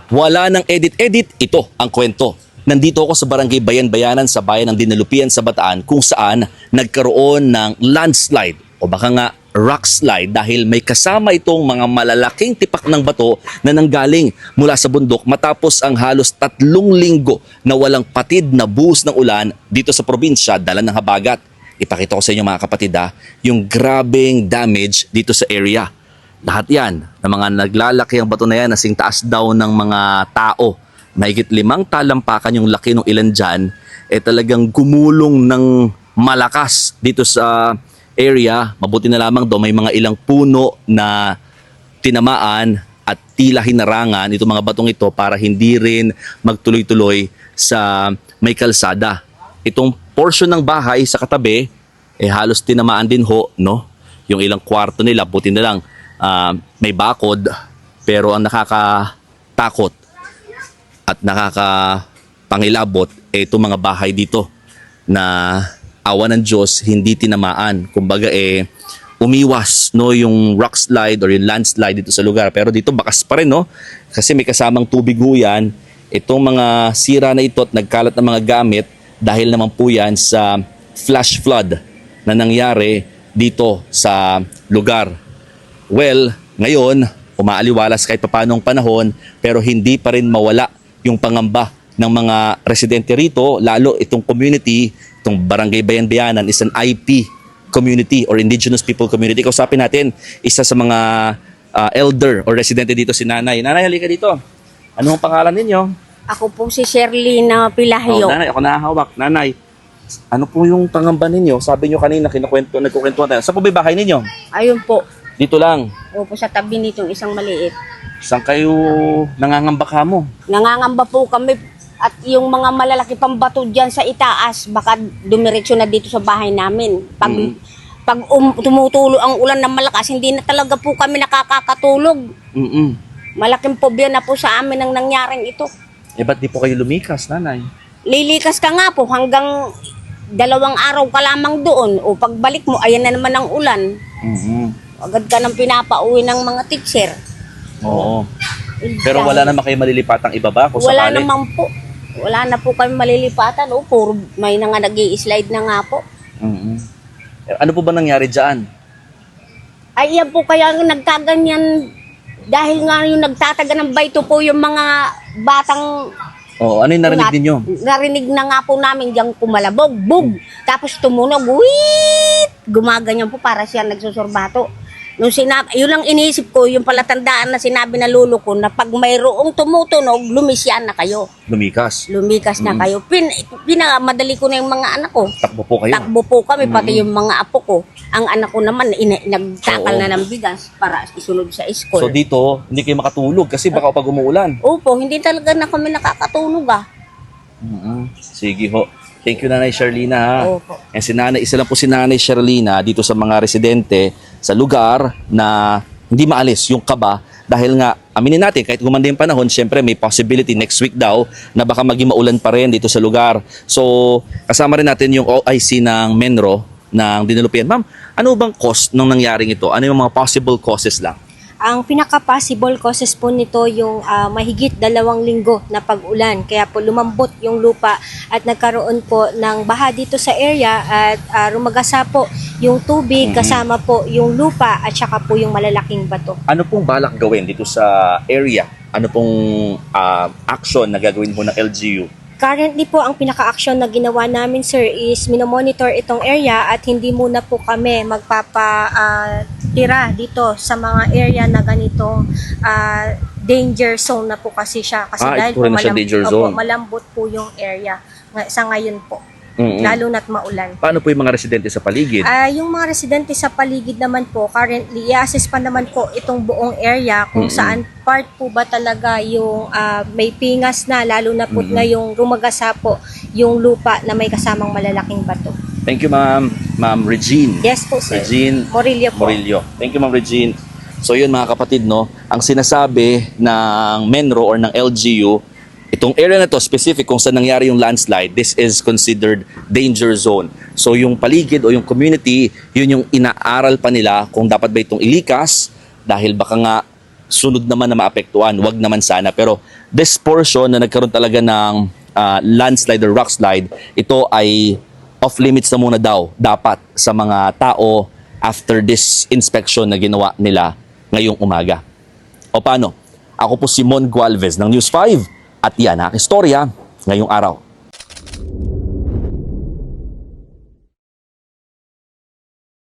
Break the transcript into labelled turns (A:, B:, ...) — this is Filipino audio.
A: Wala nang edit-edit, ito ang kwento. Nandito ako sa Barangay Bayan-Bayanan sa bayan ng Dinalupian sa Bataan kung saan nagkaroon ng landslide o baka nga rock slide dahil may kasama itong mga malalaking tipak ng bato na nanggaling mula sa bundok matapos ang halos 3 linggo na walang patid na buhos ng ulan dito sa probinsya dala ng habagat. Ipakita ko sa inyo mga kapatid yung grabing damage dito sa area. Lahat yan, ng mga naglalaki ang bato na yan, nasing taas daw ng mga tao. Mahigit 5 talampakan yung laki ng ilan dyan, talagang gumulong ng malakas dito sa area. Mabuti na lamang daw may mga ilang puno na tinamaan at tila hinarangan itong mga batong ito para hindi rin magtuloy-tuloy sa may kalsada. Itong portion ng bahay sa katabi, halos tinamaan din ho, no? Yung ilang kwarto nila, buti na lang, may bakod, pero ang nakakatakot at nakakapangilabot itong mga bahay dito na awa ng Diyos hindi tinamaan. Kumbaga umiwas no yung rock slide or yung landslide dito sa lugar. Pero dito bakas pa rin no kasi may kasamang tubig ho yan. Itong mga sira na ito at nagkalat ng mga gamit dahil naman po yan sa flash flood na nangyari dito sa lugar. Well, ngayon, umaaliwalas kahit papanong panahon pero hindi pa rin mawala yung pangamba ng mga residente rito, lalo itong community, itong Barangay Bayan-Bayanan is an IP community or Indigenous People community. Kausapin natin isa sa mga elder or residente dito si Nanay. Nanay, halika dito. Ano ang pangalan ninyo?
B: Ako po si Sherlina Pilahio.
A: Nanay, ako nahahawak. Nanay, ano po yung pangamba ninyo? Sabi nyo kanina, nagkukwentuhan tayo. Saan po ba bahay ninyo?
B: Ayun po.
A: Dito lang.
B: Opo, sa tabi nitong isang maliit.
A: Saan kayo nangangamba ka mo?
B: Nangangamba po kami at yung mga malalaki pang bato dyan sa itaas, baka dumiretso na dito sa bahay namin. Pag tumutulo ang ulan ng malakas, hindi na talaga po kami nakakatulog. Malaking pobya na po sa amin ang nangyaring ito.
A: Ba't di po kayo lumikas, Nanay?
B: Lilikas ka nga po hanggang 2 araw ka lamang doon. O pagbalik mo, ayan na naman ang ulan. Agad ka nang pinapauwi ng mga teacher.
A: Oo. Pero wala naman kayo malilipatang ibaba kung
B: wala
A: sakali?
B: naman po. Wala na po kami malilipatan. O, puro may na nga nag-i-slide na nga po.
A: Ano po ba nangyari dyan?
B: Ay, yan po kaya nagkaganyan. Dahil nga yung nagtataga ng bayto po yung mga batang...
A: Oo, ano yung narinig ninyo?
B: Narinig na nga po namin diyang kumalabog. Bug! Tapos tumunog. Wheet! Gumaganyan po para siya nagsusurbato. Nung yun lang iniisip ko, yung palatandaan na sinabi na lolo ko na pag mayroong tumutunog, lumisyan na kayo.
A: Lumikas.
B: Lumikas na kayo. Pinakamadali ko na yung mga anak ko.
A: Takbo po kayo?
B: Takbo po kami, pati yung mga apo ko. Ang anak ko naman, nagtakal na ng bigas para isunod sa school.
A: So dito, hindi kayo makatulog kasi baka pag umuulan.
B: Opo, hindi talaga na kami nakakatulog
A: Sige ho. Thank you, Nanay Sherlina ha.
B: Opo.
A: And si Nanay, isa lang po si Nanay Sherlina dito sa mga residente sa lugar na hindi maalis yung kaba dahil nga, aminin natin, kahit gumanda yung panahon, syempre may possibility next week daw na baka maging maulan pa rin dito sa lugar. So, kasama rin natin yung OIC ng Menro ng Dinalupian. Ma'am, ano bang cause nung nangyaring ito? Ano yung mga possible causes lang?
C: Ang pinaka-possible causes po nito yung mahigit 2 linggo na pag-ulan. Kaya po lumambot yung lupa at nagkaroon po ng baha dito sa area at rumagasa po yung tubig kasama po yung lupa at saka po yung malalaking bato.
A: Ano pong balak gawin dito sa area? Ano pong action na gagawin mo ng LGU?
C: Currently po, ang pinaka-action na ginawa namin, sir, is minomonitor itong area at hindi muna po kami magpapatira dito sa mga area na ganitong danger zone na po kasi siya. Kasi dahil
A: ito rin na siya danger zone.
C: malambot po yung area sa ngayon po. Lalo na't maulan.
A: Paano po yung mga residente sa paligid?
C: Yung mga residente sa paligid naman po, currently, i-assess pa naman po itong buong area kung saan part po ba talaga yung may pingas na, lalo na po na yung rumagasa po yung lupa na may kasamang malalaking bato.
A: Thank you, Ma'am. Ma'am Regine.
C: Yes po, sir.
A: Regine
C: Morillo po.
A: Morillo. Thank you, Ma'am Regine. So yun mga kapatid, no, ang sinasabi ng Menro or ng LGU, itong area na to specific kung saan nangyari yung landslide, this is considered danger zone. So yung paligid o yung community, yun yung inaaral pa nila kung dapat ba itong ilikas dahil baka nga sunod naman na maapektuhan, wag naman sana. Pero this portion na nagkaroon talaga ng landslide or rock slide, ito ay off limits na muna daw dapat sa mga tao after this inspection na ginawa nila ngayong umaga. O paano? Ako po si Mon Gualvez ng News 5 at yan ang istorya ngayong araw.